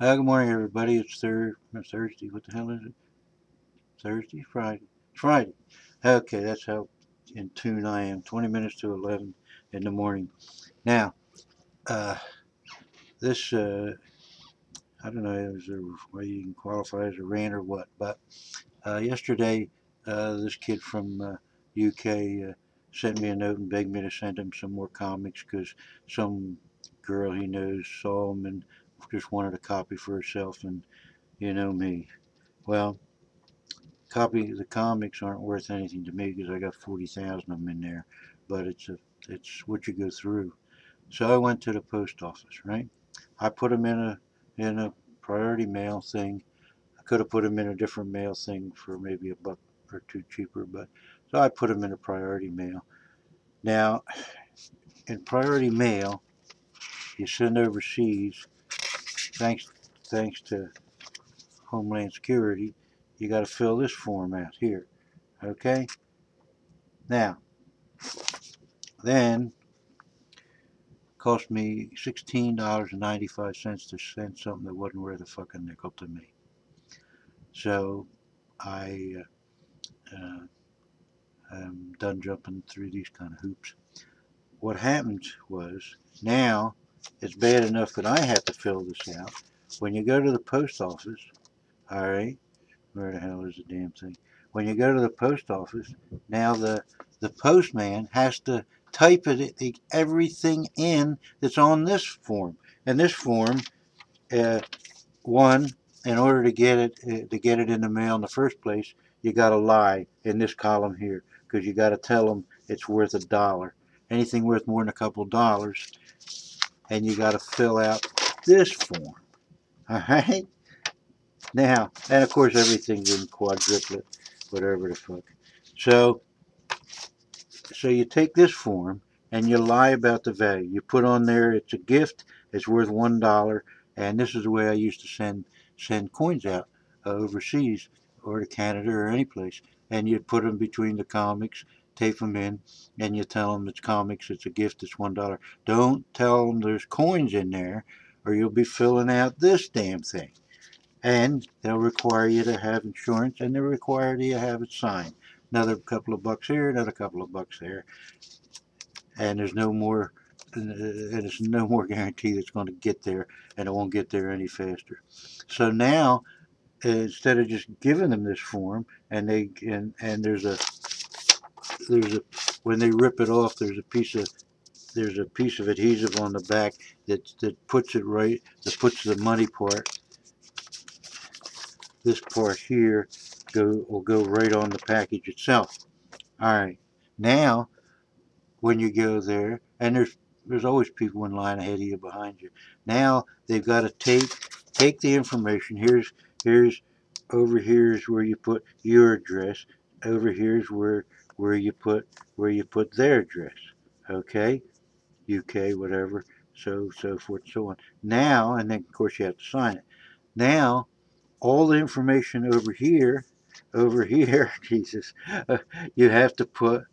Good morning, everybody. It's Thursday. What the hell is it? Thursday? Friday? Friday. Okay, that's how in tune I am. 20 minutes to 11 in the morning. Now, uh, this, I don't know is there a way you can qualify as a rant or what, but yesterday, this kid from UK sent me a note and begged me to send him some more comics because some girl he knows saw them and just wanted a copy for herself, and you know me. Well, the comics aren't worth anything to me because I got 40,000 of them in there, but it's what you go through. So I went to the post office, right? I put them in a priority mail thing. I could have put them in a different mail thing for maybe a buck or two cheaper, but so I put them in a priority mail. Now, in priority mail, you send overseas, thanks thanks to Homeland Security, you got to fill this form out here. Okay? Now, then cost me $16.95 to send something that wasn't worth a fucking nickel to me. So I am done jumping through these kind of hoops. What happened was now it's bad enough that I have to fill this out. When you go to the post office, all right, where the hell is the damn thing? When you go to the post office, now the postman has to type everything in that's on this form. And this form, uh, one, in order to get it in the mail in the first place, you got to lie in this column here because you got to tell them it's worth $1. Anything worth more than a couple of dollars, and you got to fill out this form. All right. Now, and of course everything's in quadruplet, whatever the fuck. So, so you take this form and you lie about the value. You put on there it's a gift. It's worth $1, and this is the way I used to send coins out overseas or to Canada or any place. And you put them between the comics, tape them in, and you tell them it's comics. It's a gift. It's $1. Don't tell them there's coins in there, or you'll be filling out this damn thing. And they'll require you to have insurance, and they'll require you to have it signed. Another couple of bucks here, another couple of bucks there, and there's no more guarantee that it's going to get there, and it won't get there any faster. So now, instead of just giving them this form, and there's a when they rip it off, there's a piece of adhesive on the back that puts it right, that puts the money part, this part here, will go right on the package itself. All right. Now, when you go there, and there's always people in line ahead of you, behind you. Now they've got to take the information. Here's over here's where you put your address. Over here's where you put their address. Okay, UK, whatever. So forth, so on. Now, and then of course you have to sign it. Now all the information over here, Jesus, you have to put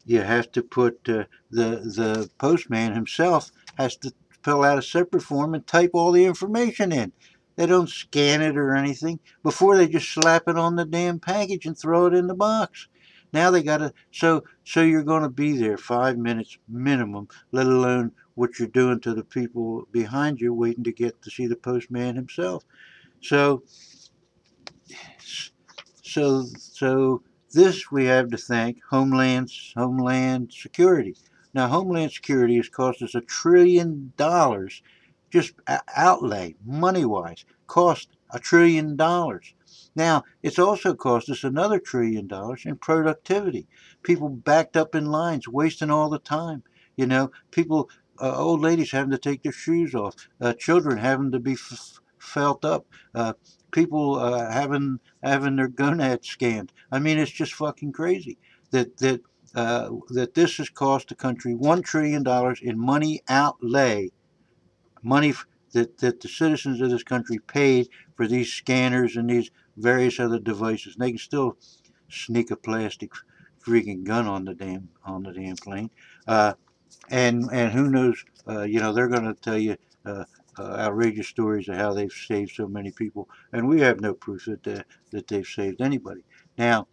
the postman himself has to fill out a separate form and type all the information in. They don't scan it or anything before they just slap it on the damn package and throw it in the box. Now they got to so you're going to be there 5 minutes minimum, let alone what you're doing to the people behind you waiting to get to see the postman himself. So so this we have to thank Homeland Security. Now, Homeland Security has cost us $1 trillion, just outlay money wise, cost $1 trillion. Now, it's also cost us another $1 trillion in productivity. People backed up in lines, wasting all the time. People, old ladies having to take their shoes off, children having to be felt up, people having their gonads scanned. I mean, it's just fucking crazy that this has cost the country $1 trillion in money outlay, money that the citizens of this country paid for these scanners and these various other devices. And they can still sneak a plastic freaking gun on the damn plane. And who knows? They're going to tell you outrageous stories of how they've saved so many people, and we have no proof that they've saved anybody. Now,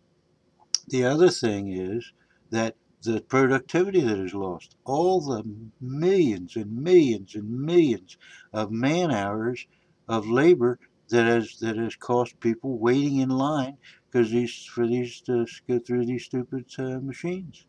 the other thing is that the productivity that is lost, all the millions and millions and millions of man hours of labor that has cost people waiting in line because these to go through these stupid machines.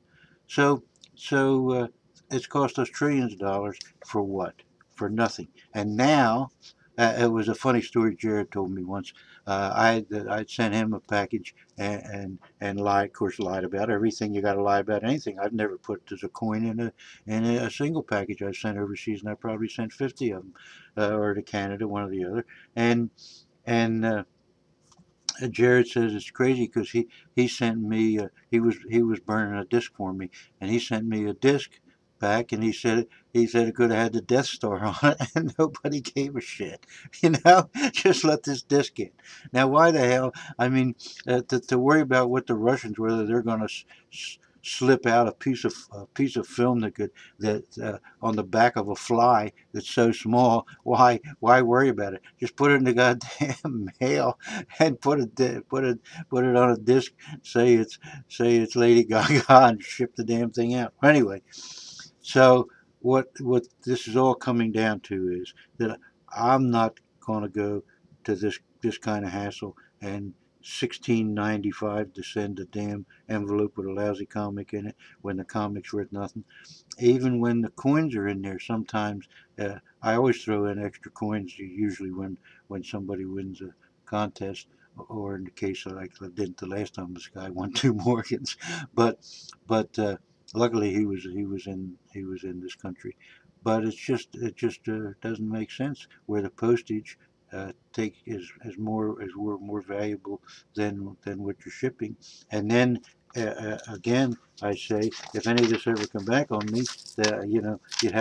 So so it's cost us trillions of dollars for what? For nothing. And now it was a funny story Jared told me once. I'd sent him a package and lied, of course, lied about everything. You got to lie about anything. I've never put there's a coin in a single package I've sent overseas, and I probably sent 50 of them, or to Canada, one or the other. And Jared says it's crazy because he sent me he was burning a disc for me, and he sent me a disc back, and he said it could have had the Death Star on it, and nobody gave a shit. Just let this disc in. Now, why the hell? I mean, to worry about what the Russians, whether they're going to slip out a piece of film that on the back of a fly that's so small. Why worry about it? Just put it in the goddamn mail and put it on a disc. Say it's Lady Gaga and ship the damn thing out. Anyway, so what this is all coming down to is that I'm not going to go to this kind of hassle and 16.95 to send a damn envelope with a lousy comic in it when the comic's worth nothing. Even when the coins are in there, sometimes I always throw in extra coins. Usually when somebody wins a contest, or in the case of like I did the last time, this guy won 2 Morgans, but luckily he was in this country. But it just doesn't make sense where the postage take is more valuable than what you're shipping, and then again I say, if any of this ever come back on me, that you'd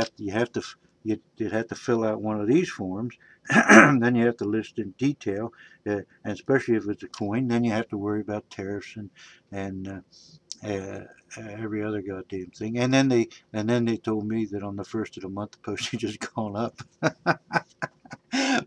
have to fill out one of these forms. Then you have to list in detail, and especially if it's a coin, then you have to worry about tariffs and every other goddamn thing. And then they told me that on the first of the month the postage has gone up.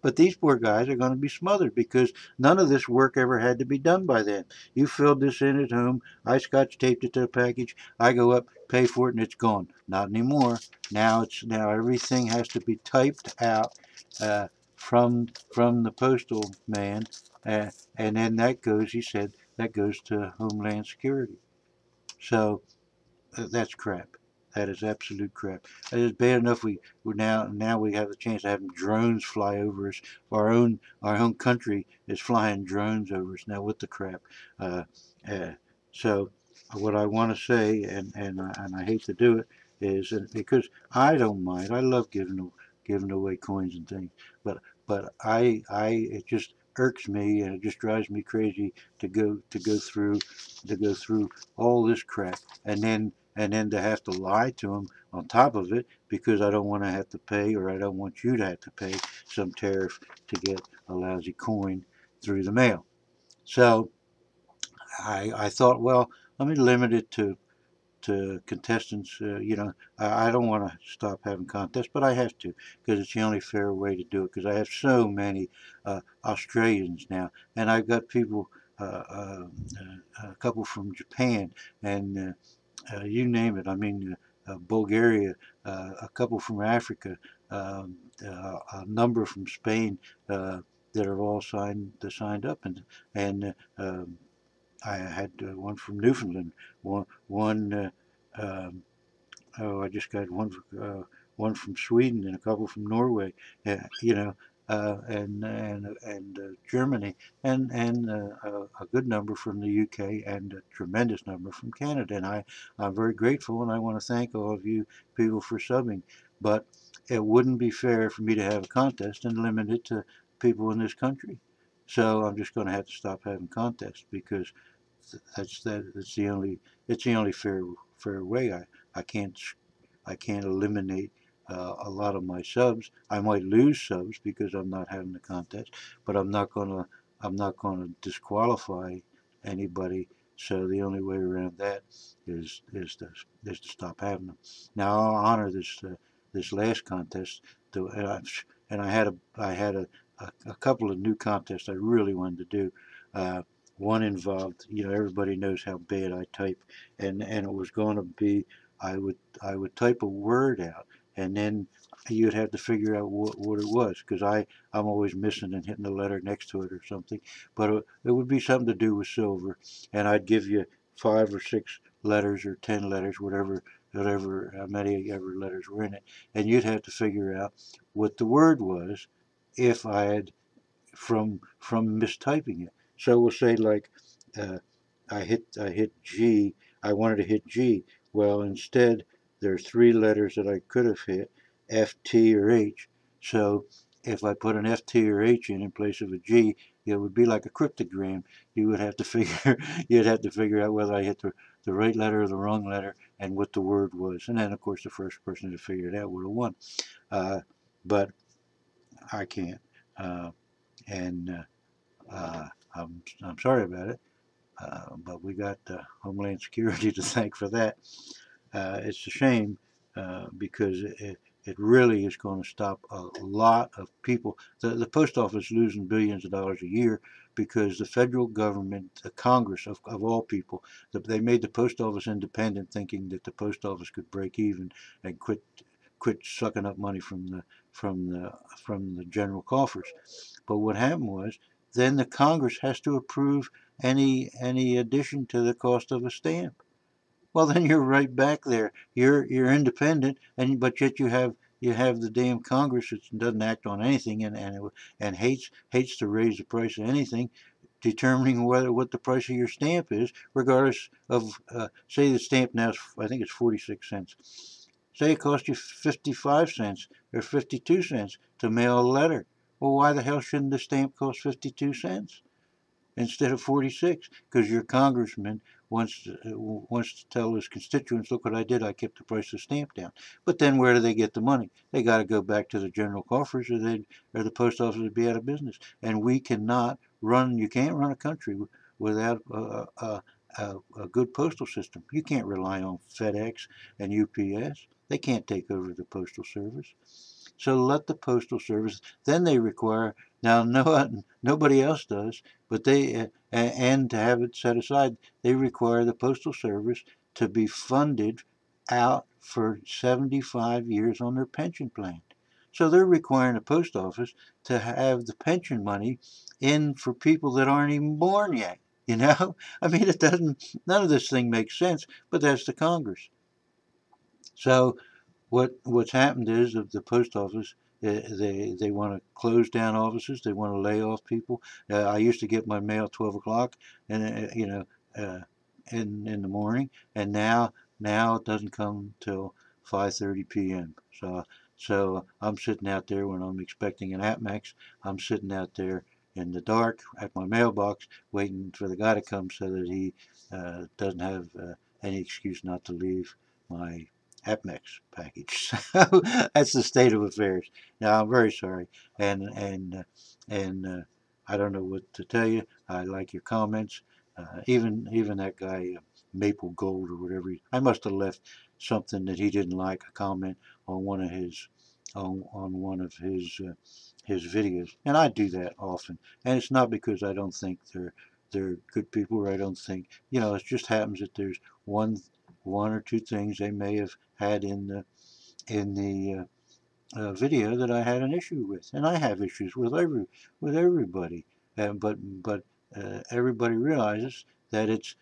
But these poor guys are going to be smothered because none of this work ever had to be done by them. You filled this in at home. I scotch taped it to the package. I go up, pay for it, and it's gone. Not anymore. Now everything has to be typed out uh, from the postal man, and then that goes. He said that goes to Homeland Security. So that's crap. That is absolute crap. It is bad enough we now we have the chance of having drones fly over us. Our own country is flying drones over us now. What the crap? Uh, uh, so what I want to say, and I hate to do it, is because I don't mind. I love giving away coins and things, but it just irks me and it just drives me crazy to go through all this crap, and then to have to lie to them on top of it because I don't want to have to pay, or I don't want you to have to pay some tariff to get a lousy coin through the mail. So I thought, well, let me limit it to contestants. I don't want to stop having contests, but I have to because it's the only fair way to do it. Because I have so many Australians now, and I've got people, a couple from Japan, and you name it. I mean, Bulgaria, a couple from Africa, a number from Spain that have all signed up, and I had one from Newfoundland, one. I just got one from Sweden and a couple from Norway, and Germany, and a good number from the UK, and a tremendous number from Canada. And I'm very grateful, and I want to thank all of you people for subbing. But it wouldn't be fair for me to have a contest and limit it to people in this country. So I'm just going to have to stop having contests because that's the only fair way. I can't I can't eliminate a lot of my subs. I might lose subs because I'm not having the contest, but I'm not gonna disqualify anybody. So the only way around that is to stop having them. Now I'll honor this last contest, to, and I had a couple of new contests I really wanted to do. One involved, everybody knows how bad I type, and it was going to be I would type a word out, and then you'd have to figure out what it was, because I'm always missing and hitting the letter next to it or something. But it would be something to do with silver, and I'd give you 5 or 6 letters or 10 letters, whatever how many ever letters were in it, and you'd have to figure out what the word was if I had from mistyping it. So we'll say like uh, I hit G. I wanted to hit G. Well, instead there are 3 letters that I could have hit, F, T, or H. So if I put an F, T, or H in place of a G, it would be like a cryptogram. You would have to figure you'd have to figure out whether I hit the right letter or the wrong letter and what the word was. And then of course the first person to figure it out would have won. But I can't. Uh, and I'm sorry about it, but we got Homeland Security to thank for that. It's a shame because it really is going to stop a lot of people. The post office is losing billions of dollars a year because the federal government, the Congress of all people, they made the post office independent, thinking that the post office could break even and quit sucking up money from the from the general coffers. But what happened was, then the Congress has to approve any addition to the cost of a stamp. Well, then you're right back there. You're independent, and but yet you have the damn Congress that doesn't act on anything and hates to raise the price of anything, determining what the price of your stamp is, regardless of say the stamp now is, I think it's 46 cents. Say it costs you 55 cents or 52 cents to mail a letter. Well, why the hell shouldn't the stamp cost 52 cents instead of 46? Because your congressman wants to tell his constituents, look what I did, I kept the price of stamp down. But then where do they get the money? They got to go back to the general coffers, or the post office would be out of business. And we cannot run. You can't run a country without a good postal system. You can't rely on FedEx and UPS. They can't take over the postal service. So let the postal service. Then they require, now nobody else does, but and to have it set aside, they require the postal service to be funded out for 75 years on their pension plan. So they're requiring the post office to have the pension money in for people that aren't even born yet. You know, I mean, it doesn't. None of this thing makes sense. But that's the Congress. So what's happened is that the post office, they want to close down offices. They want to lay off people. I used to get my mail 12 o'clock, and uh, in the morning, and now it doesn't come till 5:30 p.m. So I'm sitting out there when I'm expecting an Atmax. I'm sitting out there in the dark at my mailbox, waiting for the guy to come so that he doesn't have any excuse not to leave my Apmex package. So that's the state of affairs. Now I'm very sorry, and I don't know what to tell you. I like your comments. Even that guy Maple Gold or whatever. I must have left something that he didn't like, a comment on one of his on one of his videos, and I do that often. And it's not because I don't think they're good people, or I don't think, it just happens that there's one or two things they may have had in the video that I had an issue with, and I have issues with everybody, but everybody realizes that it's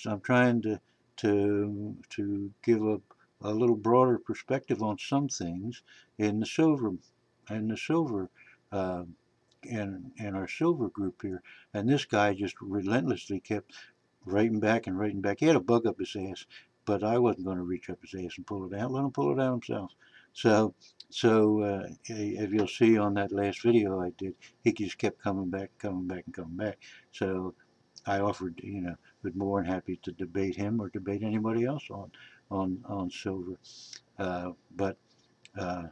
I'm trying to give a little broader perspective on some things in the silver in the silver uh, in our silver group here, and this guy just relentlessly kept writing back and writing back. He had a bug up his ass, but I wasn't going to reach up his ass and pull it out. Let him pull it out himself. So, so if you'll see on that last video I did, he just kept coming back, coming back, and coming back. So I offered, was more than happy to debate him or debate anybody else on silver. But I'm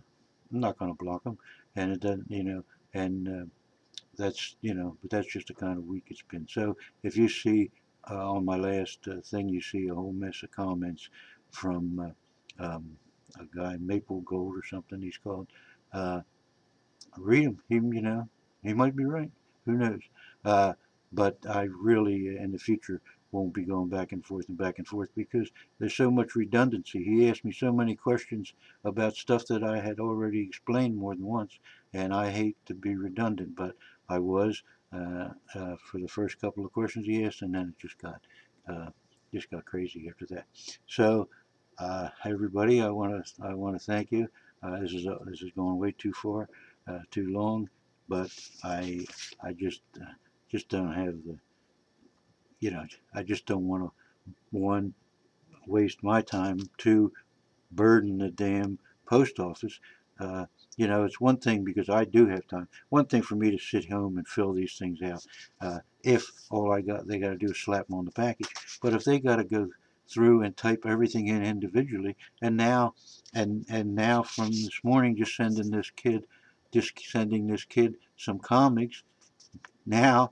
not going to block him, and it doesn't, and but that's just the kind of week it's been. So if you see on my last thing, you see a whole mess of comments from a guy, Maple Gold or something he's called. Uh, Read him. He might be right. Who knows? Uh, but I really, in the future, won't be going back and forth because there's so much redundancy. He asked me so many questions about stuff that I had already explained more than once, and I hate to be redundant, but I was for the first couple of questions he asked, and then it just got crazy after that. So, everybody, I want to thank you. This is going way too far, too long, but I just don't have the, I just don't want to, one, waste my time, two, burden the damn post office. Uh, it's one thing because I do have time. One thing for me to sit home and fill these things out. If all they got to do is slap them on the package. But if they got to go through and type everything in individually, and now from this morning, just sending this kid some comics. Now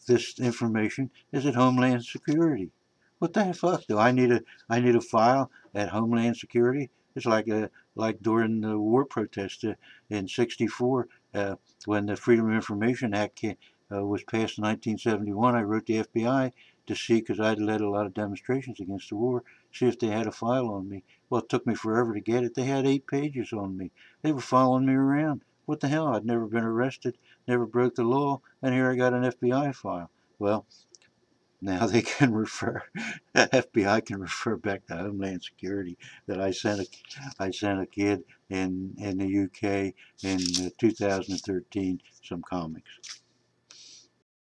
this information is at Homeland Security. What the fuck do I need a file at Homeland Security? It's like during the war protests in '64 when the Freedom of Information Act was passed in 1971. I wrote the FBI to see, because I'd led a lot of demonstrations against the war, see if they had a file on me. Well, it took me forever to get it. They had 8 pages on me. They were following me around. What the hell? I'd never been arrested, never broke the law, and here I got an FBI file. Well, now they can refer, FBI can refer back to Homeland Security that I sent a kid in the UK in 2013 some comics.